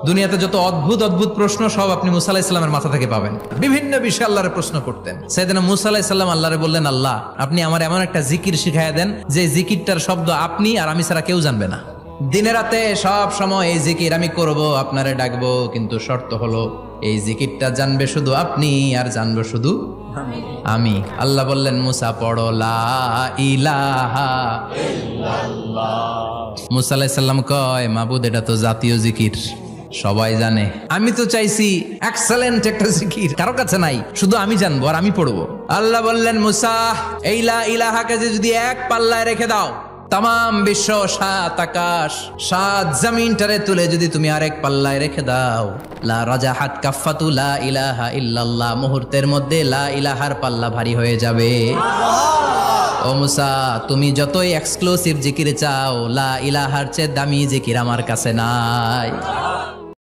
দুনিয়াতে যত অদ্ভুত অদ্ভুত প্রশ্ন সব আপনি মুসা আলাহিস সাল্লামের মাথা থেকে পাবেন। বিভিন্ন বিষয়ে আল্লাহরে প্রশ্ন করতেন। সাইয়েদনা মুসা আলাহিস সাল্লাম আল্লাহরে বললেন, আল্লাহ আপনি আমার এমন একটা জিকির শিখাইয়া দেন যে জিকিরটার শব্দ আপনি আর আমি ছাড়া কেউ জানবে না। দিনে রাতে সব সময় এই জিকির আমি করব, আপনারে ডাকবো, কিন্তু শর্ত হলো এই জিকিরটা জানবে শুধু আপনি আর জানবো শুধু আমি। আল্লাহ বললেন, মুসা পড়ো লা ইলাহা ইল্লাল্লাহ। মুসা আলাইহিস সালাম কয়, মাবুদ এটা তো জাতীয় জিকির, সবাই জানে। আমি তো চাইছি এক্সেলেন্ট একটা জিকির, কারো কাছে নাই, শুধু আমি জানবো আর আমি পড়বো। আল্লাহ বললেন, মুসা এই লা ইলাহাকে যদি এক পাল্লায় রেখে দাও, তাম বিশ্ব, সাত আকাশ, সাত জমিনটারে তুলে যদি তুমি আরেক পাল্লায় রেখে দাও, লা রাজাহাত কাফাতু লা ইলাহা ইল্লাল্লাহ, মুহূর্তের মধ্যে লা ইলাহার পাল্লা ভারী হয়ে যাবে। ও মুসা, তুমি যতই এক্সক্লুসিভ জিকির চাও, লা ইলাহার চেয়ে দামি জিকির আমার কাছে নাই।